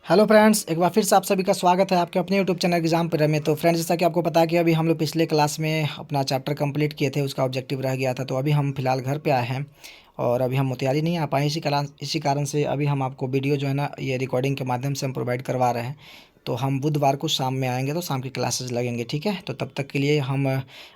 Hello friends, एक बार फिर से आप सभी का स्वागत है आपके अपने यूट्यूब चैनल एग्जाम पर में। तो फ्रेंड्स, जैसा कि आपको पता है कि अभी हम लोग पिछले क्लास में अपना चैप्टर कंप्लीट किए थे, उसका ऑब्जेक्टिव रह गया था। तो अभी हम फिलहाल घर पे आए हैं और अभी हम मोतिहारी नहीं आ पाए। इसी कारण से अभी हम आपको वीडियो जो है ना, ये रिकॉर्डिंग के माध्यम से हम प्रोवाइड करवा रहे हैं। तो हम बुधवार को शाम में आएंगे तो शाम की क्लासेस लगेंगे, ठीक है। तो तब तक के लिए हम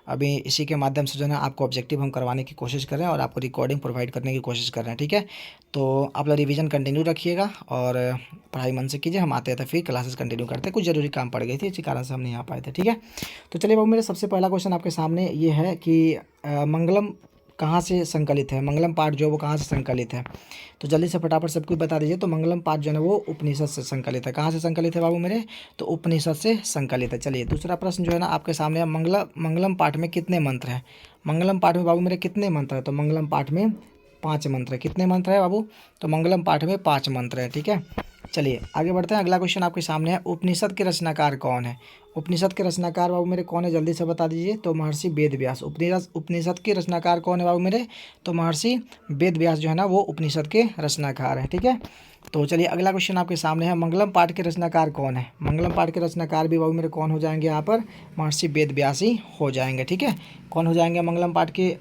अभी इसी के माध्यम से जो है ना आपको ऑब्जेक्टिव हम करवाने की कोशिश कर रहे हैं और आपको रिकॉर्डिंग प्रोवाइड करने की कोशिश कर रहे हैं, ठीक है। तो आप लोग रिवीजन कंटिन्यू रखिएगा और पढ़ाई मन से कीजिए। हम आते हैं तो फिर क्लासेस कंटिन्यू करते हैं। कुछ ज़रूरी काम पड़ गई थी, इसी कारण से हम नहीं आ पाए थे, ठीक है। तो चलिए बाबू, मेरा सबसे पहला क्वेश्चन आपके सामने ये है कि मंगलम कहाँ से संकलित है। मंगलम पाठ जो है वो कहाँ से संकलित है, तो जल्दी से फटाफट सबको बता दीजिए। तो मंगलम पाठ जो है ना वो उपनिषद से संकलित है। कहाँ से संकलित है बाबू मेरे, तो उपनिषद से संकलित है। चलिए दूसरा प्रश्न जो है ना आपके सामने है, मंगलम पाठ में कितने मंत्र हैं। मंगलम पाठ में बाबू मेरे कितने मंत्र हैं, तो मंगलम पाठ में 5 मंत्र है। कितने मंत्र है बाबू, तो मंगलम पाठ में 5 मंत्र है, ठीक है। चलिए आगे बढ़ते हैं। अगला क्वेश्चन आपके सामने है, उपनिषद के रचनाकार कौन है। उपनिषद के रचनाकार बाबू मेरे कौन है, जल्दी से बता दीजिए। तो महर्षि वेद व्यास। उपनिषद के रचनाकार कौन है बाबू मेरे, तो महर्षि वेद व्यास जो है ना वो उपनिषद के रचनाकार हैं, ठीक है। तो चलिए अगला क्वेश्चन आपके सामने है, मंगलम पाठ के रचनाकार कौन है। मंगलम पाठ के रचनाकार भी बाबू मेरे कौन हो जाएंगे, यहाँ पर महर्षि वेद व्यास ही हो जाएंगे, ठीक है। कौन हो जाएंगे मंगलम पाठ के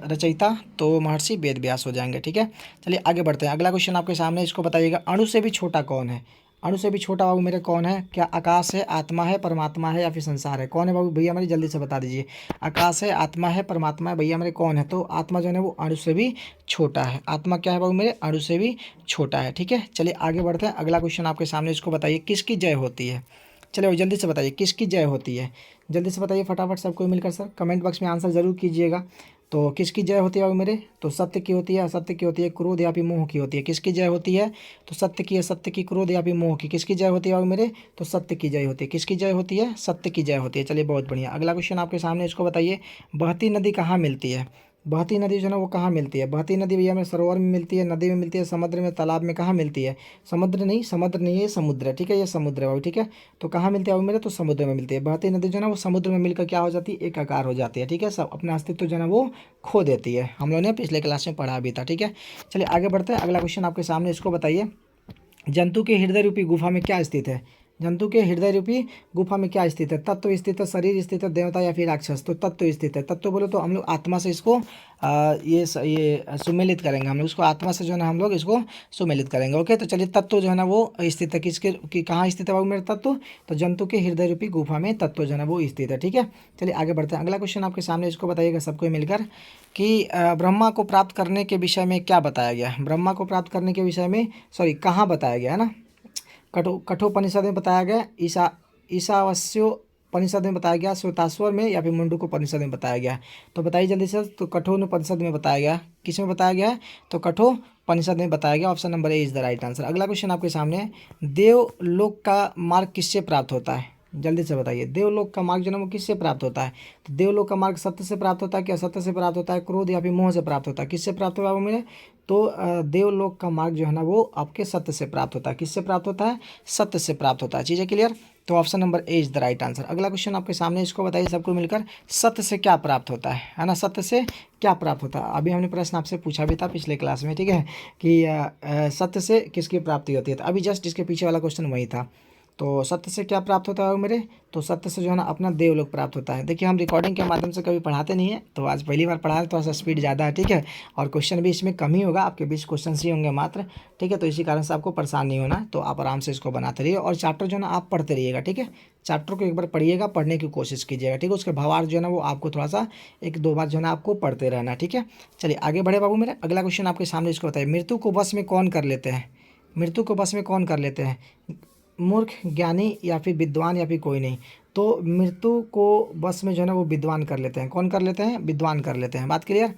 रचयिता, तो महर्षि वेद व्यास हो जाएंगे, ठीक है। चलिए आगे बढ़ते हैं। अगला क्वेश्चन आपके सामने, इसको बताइएगा, अणु से भी छोटा कौन है। अणु से भी छोटा बाबू मेरे कौन है, क्या आकाश है, आत्मा है, परमात्मा है या फिर संसार है। कौन है बाबू भैया मेरे, जल्दी से बता दीजिए। आकाश है, आत्मा है, परमात्मा है, भैया मेरे कौन है, तो आत्मा जो है वो अणु से भी छोटा है। आत्मा क्या है बाबू मेरे, अणु से भी छोटा है, ठीक है। चलिए आगे बढ़ते हैं। अगला क्वेश्चन आपके सामने, इसको बताइए, किसकी जय होती है। चलिए भाई जल्दी से बताइए किसकी जय होती है। जल्दी से बताइए फटाफट सबको मिलकर, सर कमेंट बॉक्स में आंसर जरूर कीजिएगा। तो किसकी जय होती है बाबू मेरे, तो सत्य की होती है, असत्य की होती है, क्रोध या फिर मोह की होती है। किसकी जय होती है, तो सत्य की, असत्य की, क्रोध या फिर मोह की। किसकी जय होती है बाबू मेरे, तो सत्य की जय होती है। किसकी जय होती है, सत्य की जय होती है। चलिए बहुत बढ़िया। अगला क्वेश्चन आपके सामने, इसको बताइए, बहती नदी कहाँ मिलती है। बहती नदी जो है ना वो कहाँ मिलती है। बहती नदी भैया में सरोवर में मिलती है, नदी में मिलती है, समुद्र में, तालाब में, कहाँ मिलती है। समुद्र नहीं है, ये समुद्र है, ठीक है। ये समुद्र है बाबू, ठीक है। तो कहाँ मिलती है बाबू मेरे, तो समुद्र में मिलती है। बहती नदी जो है ना वो समुद्र में मिलकर क्या हो जाती है, एक आकार हो जाती है, ठीक है। सब अपना अस्तित्व जो है ना वो खो देती है। हम लोगों ने पिछले क्लास में पढ़ा भी था, ठीक है। चलिए आगे बढ़ते हैं। अगला क्वेश्चन आपके सामने, इसको बताइए, जंतु के हृदय रूपी गुफा में क्या स्थित है। जंतु के हृदय रूपी गुफा में क्या स्थित है। तत्व स्थित है, शरीर स्थित है, देवता या फिर राक्षस। तो तत्व स्थित है। तत्व बोलो तो हम लोग आत्मा से इसको ये सुमेलित करेंगे। हम लोग इसको आत्मा से जो है ना हम लोग इसको सुमेलित करेंगे, ओके। तो चलिए तत्व जो है ना वो स्थित है किसके कहाँ स्थित है बाबू मेरे तत्व, तो जंतु के हृदय रूपी गुफा में तत्व जो है ना वो स्थित है, ठीक है। चलिए आगे बढ़ते हैं। अगला क्वेश्चन आपके सामने, इसको बताइएगा सबको मिलकर कि ब्रह्मा को प्राप्त करने के विषय में क्या बताया गया है। ब्रह्मा को प्राप्त करने के विषय में, सॉरी, कहाँ बताया गया है ना। कठोपनिषद में बताया गया, ईशावास्योपनिषद में बताया गया, श्वेताश्वर में या फिर मुंडकोपनिषद में बताया गया। तो बताइए जल्दी से। तो कठोपनिषद में बताया गया। किस में बताया गया है, तो कठोपनिषद में बताया गया। Option number A is the right answer. अगला क्वेश्चन आपके सामने है, देवलोक का मार्ग किससे प्राप्त होता है। जल्दी से बताइए, देवलोक का मार्ग जो है वो किससे प्राप्त होता है। तो देवलोक का मार्ग सत्य से प्राप्त होता है, क्या असत्य से प्राप्त होता है, क्रोध या फिर मोह से प्राप्त होता है, किससे प्राप्त होगा वो मेरे, तो देवलोक का मार्ग जो है ना वो आपके सत्य से प्राप्त होता है। किससे प्राप्त होता है, सत्य से प्राप्त होता है। चीज़ें क्लियर। तो option number A is the right answer. अगला क्वेश्चन आपके सामने, इसको बताइए सबको मिलकर, सत्य से क्या प्राप्त होता है ना। सत्य से क्या प्राप्त होता है, अभी हमने प्रश्न आपसे पूछा भी था पिछले क्लास में, ठीक है, कि सत्य से किसकी प्राप्ति होती है। तो अभी जस्ट इसके पीछे वाला क्वेश्चन वही था। तो सत्य से क्या प्राप्त होता है मेरे, तो सत्य से जो है ना अपना देवलोक प्राप्त होता है। देखिए हम रिकॉर्डिंग के माध्यम से कभी पढ़ाते नहीं है, तो आज पहली बार पढ़ा रहे, थोड़ा सा स्पीड ज़्यादा है, ठीक है। और क्वेश्चन भी इसमें कम ही होगा, आपके 20 क्वेश्चन ही होंगे मात्र, ठीक है। तो इसी कारण से आपको परेशान नहीं होना, तो आप आराम से इसको बनाते रहिए और चैप्टर जो है ना आप पढ़ते रहिएगा, ठीक है। चैप्टर को एक बार पढ़िएगा, पढ़ने की कोशिश कीजिएगा, ठीक है। उसके भावार्थ जो है ना वो आपको थोड़ा सा एक दो बार जो है ना आपको पढ़ते रहना, ठीक है। चलिए आगे बढ़े बाबू मेरे। अगला क्वेश्चन आपके सामने, इसको बताइए, मृत्यु को वश में कौन कर लेते हैं। मृत्यु को वश में कौन कर लेते हैं, मूर्ख, ज्ञानी या फिर विद्वान या फिर कोई नहीं। तो मृत्यु को बस में जो है ना वो विद्वान कर लेते हैं। कौन कर लेते हैं, विद्वान कर लेते हैं। बात क्लियर।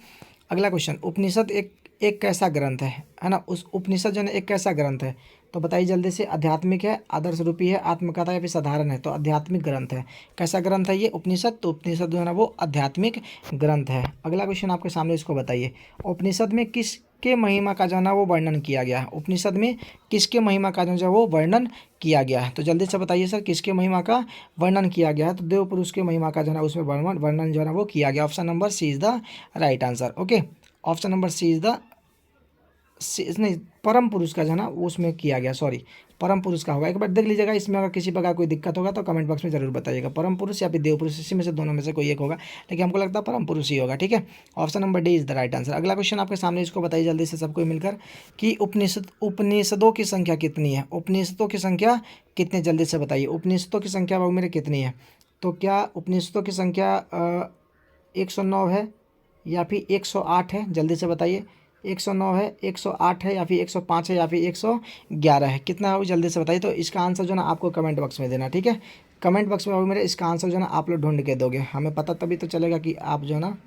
अगला क्वेश्चन, उपनिषद एक एक कैसा ग्रंथ है ना। उस उपनिषद जो है ना एक कैसा ग्रंथ है, तो बताइए जल्दी से। आध्यात्मिक है, आदर्श रूपी है, आत्मकथा या फिर साधारण है। तो आध्यात्मिक ग्रंथ है। कैसा ग्रंथ है ये उपनिषद, तो उपनिषद जो है ना वो आध्यात्मिक ग्रंथ है। अगला क्वेश्चन आपके सामने, इसको बताइए, उपनिषद में किसके महिमा का जो है ना वो वर्णन किया गया है। उपनिषद में किसके महिमा का जो है वो वर्णन किया गया है। तो जल्दी से बताइए सर, किसके महिमा का वर्णन किया गया है, तो देव पुरुष के महिमा का जो है ना उसमें वर्णन जो है ना वो किया गया। Option number C is the right answer, okay. Option number C is the नहीं, परम पुरुष का जो है ना वो उसमें किया गया, सॉरी परम पुरुष का होगा। एक बार देख लीजिएगा, इसमें अगर किसी प्रकार कोई दिक्कत होगा तो कमेंट बॉक्स में जरूर बताइएगा। परम पुरुष या फिर देव पुरुष, इसी में से दोनों में से कोई एक होगा, लेकिन हमको लगता है परम पुरुष ही होगा। ठीक है, option number D is the right answer. अगला क्वेश्चन आपके सामने, इसको बताइए जल्दी से सबको मिलकर कि उपनिषदों की संख्या कितनी है। उपनिषदों की संख्या कितनी, जल्दी से बताइए। उपनिषदों की संख्या बाबू मेरे कितनी है? तो क्या उपनिषदों की संख्या 109 है या फिर 108 है? जल्दी से बताइए। 109 है, 108 है, या फिर 105 है, या फिर 111 है? कितना है वो जल्दी से बताइए। तो इसका आंसर जो है ना आपको कमेंट बॉक्स में देना। ठीक है, कमेंट बॉक्स में बाबू मेरे इसका आंसर जो है ना आप लोग ढूंढ के दोगे, हमें पता तभी तो चलेगा कि आप जो है ना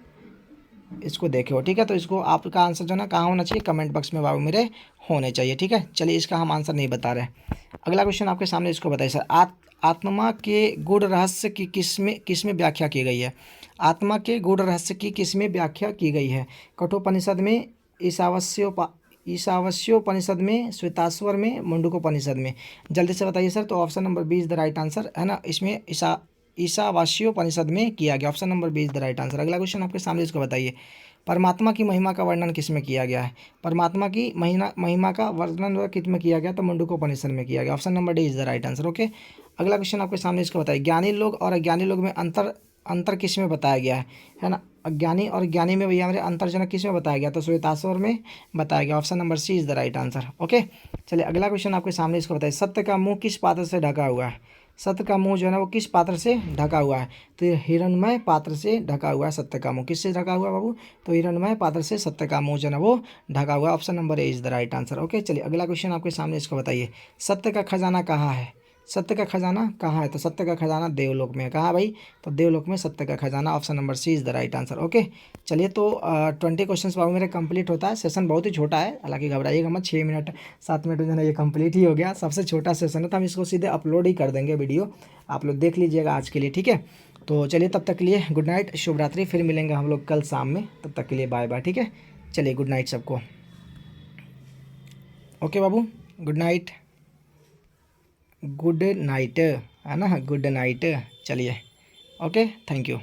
इसको देखे हो। ठीक है, तो इसको आपका आंसर जो है ना कहाँ होना चाहिए? कमेंट बॉक्स में बाबू मेरे होने चाहिए। ठीक है, चलिए इसका हम आंसर नहीं बता रहे। अगला क्वेश्चन आपके सामने, इसको बताइए सर। आत्मा के गूढ़ रहस्य की किसमें व्याख्या की गई है? आत्मा के गूढ़ रहस्य की किसमें व्याख्या की गई है? कठोपनिषद में, ईशावास्योपनिषद में, श्वेताश्वर में, मुंडकोपनिषद में? जल्दी से बताइए सर। तो option number B is the right answer है ना, इसमें ईशावास्योपनिषद में किया गया। Option number B is the right answer. अगला क्वेश्चन आपके सामने, इसको बताइए। परमात्मा की महिमा का वर्णन किसमें किया गया है? परमात्मा की महिमा का वर्णन किस में किया गया? तो मुंडकोपनिषद में किया गया। Option number D is the right answer. Okay, अगला क्वेश्चन आपके सामने, इसको बताइए। ज्ञानी लोग और अज्ञानी लोग में अंतर अंतर किस में बताया गया है ना? अज्ञानी और ज्ञानी में भैया मेरे अंतरजनक किस में बताया गया? तो श्वेताश्वर में बताया गया। Option number C is the right answer. Okay, चलिए अगला क्वेश्चन आपके सामने, इसको बताइए। सत्य का मुंह किस पात्र से ढका हुआ है? सत्य का मुंह जो है ना वो किस पात्र से ढका हुआ है? तो ये हिरणमय पात्र से ढका हुआ है सत्य का मुंह। किससे ढका हुआ है बाबू? तो हिरणमय पात्र से सत्य का मुंह जो है ना वो ढका हुआ है। Option number A is the right answer. Okay, चलिए अगला क्वेश्चन आपके सामने, इसको बताइए। सत्य का खजाना कहाँ है? सत्य का खजाना कहाँ है? तो सत्य का खजाना देवलोक में है। कहाँ भाई? तो देवलोक में सत्य का खजाना। Option number C is the right answer. Okay, चलिए तो 20 क्वेश्चन बाबू मेरे कंप्लीट होता है। सेशन बहुत ही छोटा है, हालांकि घबराइएगा मत, 6 मिनट 7 मिनट में जो है ना ये कंप्लीट ही हो गया। सबसे छोटा सेशन है, तो हम इसको सीधे अपलोड ही कर देंगे वीडियो, आप लोग देख लीजिएगा आज के लिए। ठीक है, तो चलिए तब तक के लिए गुड नाइट, शुभ रात्रि। फिर मिलेंगे हम लोग कल शाम में, तब तक के लिए बाय बाय। ठीक है, चलिए गुड नाइट सबको। ओके बाबू, गुड नाइट, गुड नाइट है ना, गुड नाइट। चलिए, ओके, थैंक यू।